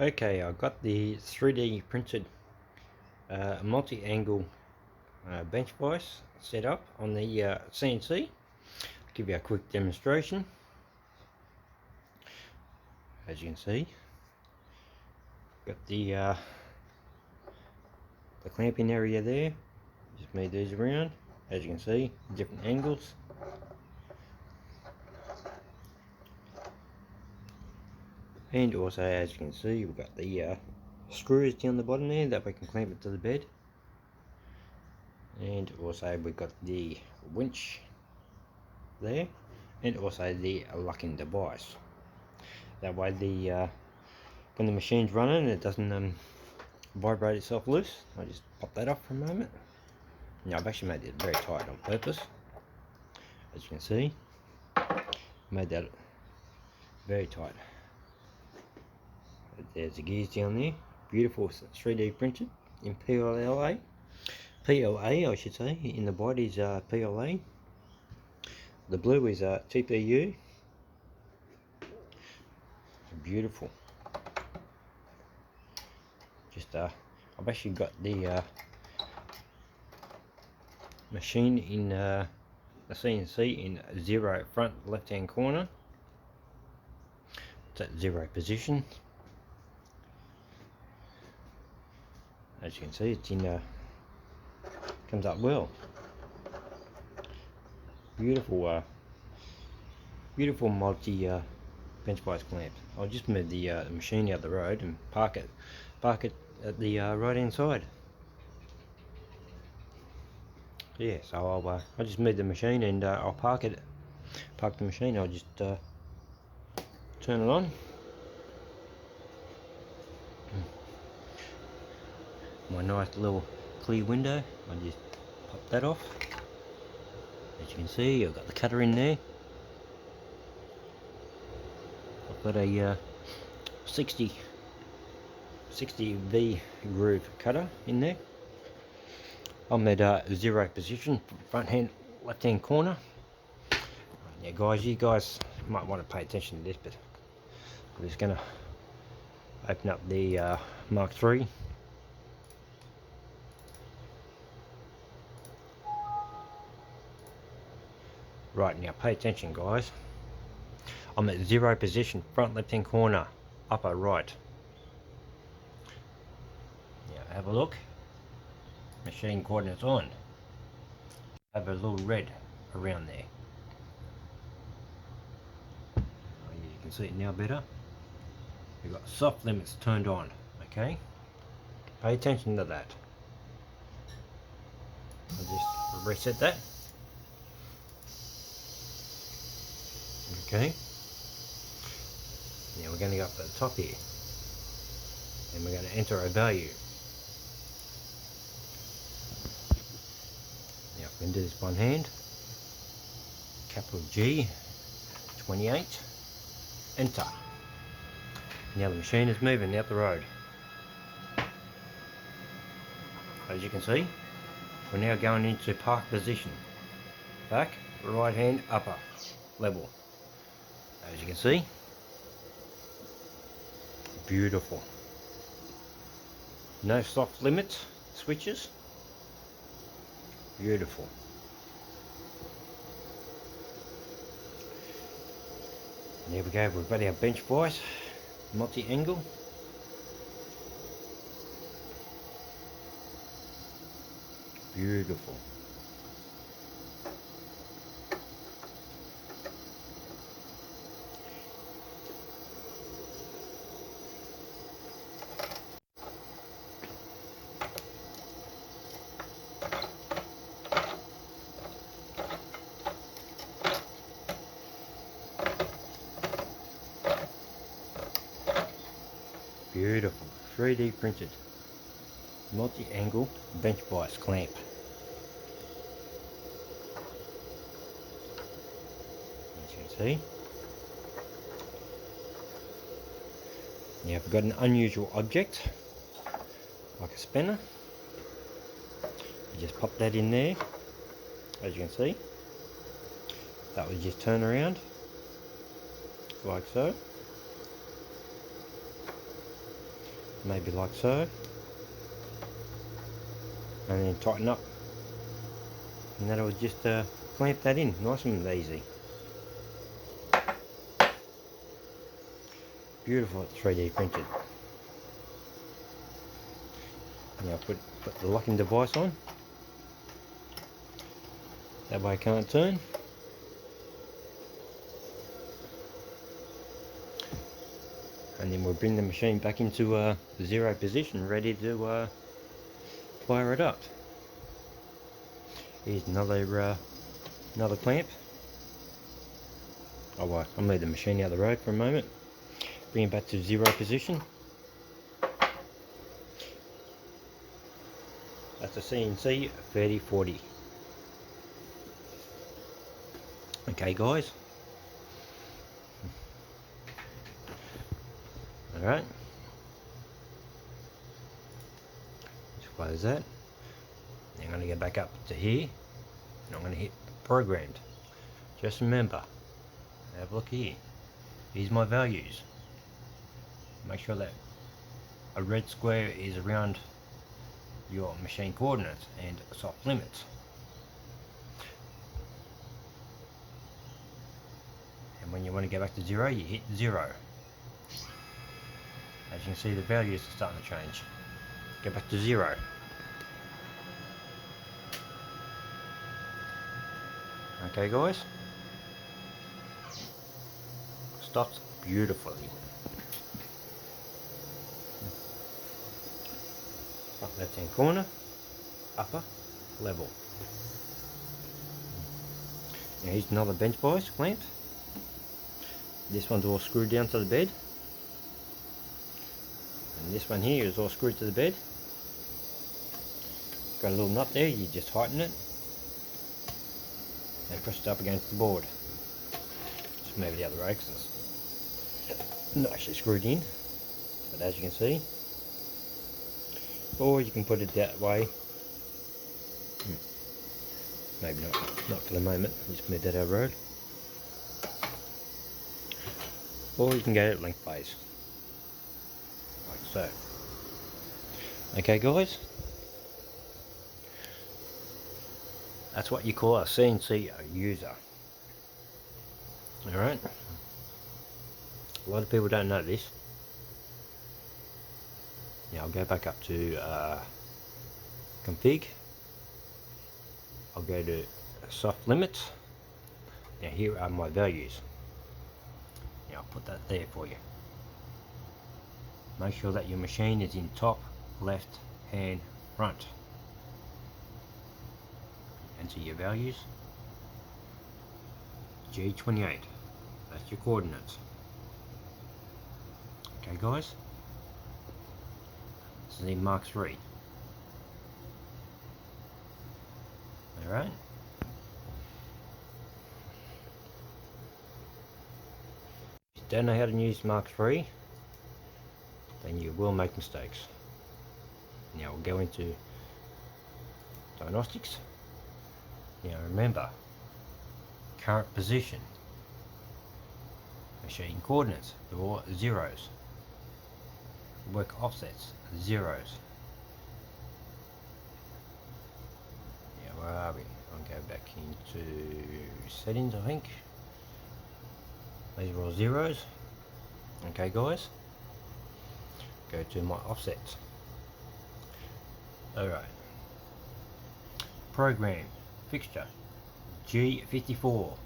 Okay, I've got the 3D printed multi-angle bench vise set up on the CNC. Give you a quick demonstration. As you can see, got the clamping area there. Just made these around. As you can see, different angles. And also, as you can see, we've got the screws down the bottom there that we can clamp it to the bed. And also we've got the winch there, and also the locking device. That way when the machine's running, it doesn't vibrate itself loose. I just pop that off for a moment. Now I've actually made it very tight on purpose. As you can see, made that very tight. There's the gears down there. Beautiful 3D printed in PLA. PLA, I should say. In the body is PLA. The blue is TPU. Beautiful. Just I've actually got the machine in the CNC in 0 front left hand corner. It's at 0 position. As you can see, it's in comes up well. Beautiful beautiful multi bench vise clamp. I'll just move the machine out the road and park it at the right hand side. Yeah, so I'll just move the machine and I'll park the machine. I'll just turn it on. My nice little clear window, I just pop that off. As you can see, I've got the cutter in there. I've got a 60 V groove cutter in there. I'm at 0 position, front hand left hand corner. Yeah guys, you guys might want to pay attention to this, but I'm just going to open up the Mark III. Right, now pay attention guys. I'm at 0 position, front left hand corner, upper right. Now have a look. Machine coordinates on. Have a little red around there. You can see it now better. We've got soft limits turned on. Okay, pay attention to that. I'll just reset that. Okay, now we're going to go up to the top here and we're going to enter a value. Now we can do this one hand. Capital G 28, enter. Now the machine is moving out the road. As you can see, we're now going into park position. Back, right hand, upper level. As you can see, beautiful. No soft limits switches. Beautiful. There we go, we've got our bench vise multi-angle. Beautiful. Beautiful 3D printed multi-angle bench vise clamp. As you can see. Now I've got an unusual object like a spanner. You just pop that in there. As you can see, that would just turn around like so. maybe like so, and then tighten up, and that'll just clamp that in nice and easy. Beautiful 3D printed. Now put the locking device on, that way it can't turn. And then we'll bring the machine back into zero position, ready to fire it up. Here's another clamp. Oh well, I'll move the machine out of the road for a moment. Bring it back to zero position. That's a CNC 3040. Okay guys. Alright. Just close that. Now I'm going to go back up to here, and I'm going to hit programmed. Just remember, have a look here. Here's my values. Make sure that a red square is around your machine coordinates and soft limits. And when you want to go back to zero, you hit 0. As you can see, the values are starting to change. Go back to 0. Okay guys, stops beautifully. Up left hand corner, upper level. Now here's another bench vise clamped. This one's all screwed down to the bed, and this one here is all screwed to the bed. Got a little nut there, you just tighten it and press it up against the board. Just move it out of the way because it's not actually screwed in, but as you can see. Or you can put it that way. Maybe not for the moment, just move that out of the road. Or you can go lengthways, like so. Okay guys, that's what you call a CNC user. Alright, a lot of people don't know this. Now I'll go back up to config. I'll go to soft limits. Now here are my values. Now I'll put that there for you. Make sure that your machine is in top left hand front. Enter your values. G28, that's your coordinates. Okay guys, this is in Mark 3. Alright. If you don't know how to use Mark 3, then you will make mistakes. Now we'll go into diagnostics. Now remember, current position, machine coordinates, they're all zeros. Work offsets, zeros. Now where are we? I'll go back into settings, I think. These are all zeros. Okay guys, go to my offsets. Alright, program fixture G54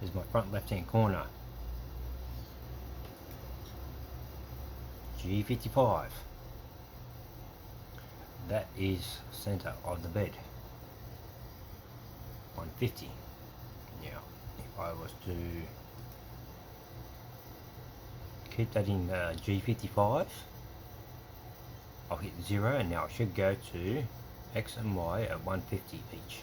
is my front left hand corner. G55, that is center of the bed. 150. Now if I was to keep that in G55, I'll hit 0, and now I should go to X and Y at 150 each.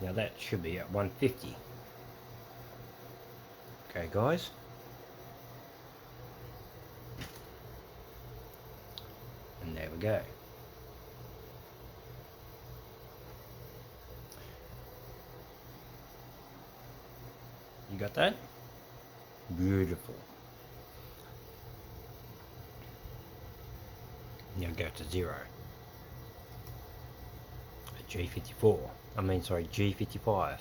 Now that should be at 150. Okay guys. And there we go. You got that? Beautiful. Now go to 0. G54. G55.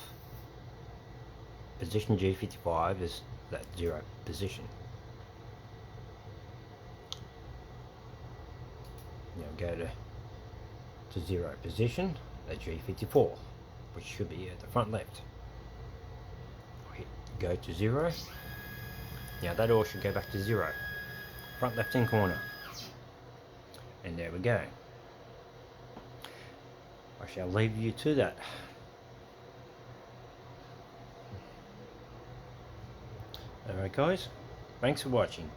Position G55 is that 0 position. Now go to 0 position, at G54, which should be at the front left. Hit go to 0. Now that all should go back to 0. Front left hand corner. And there we go. I shall leave you to that. Alright guys, thanks for watching.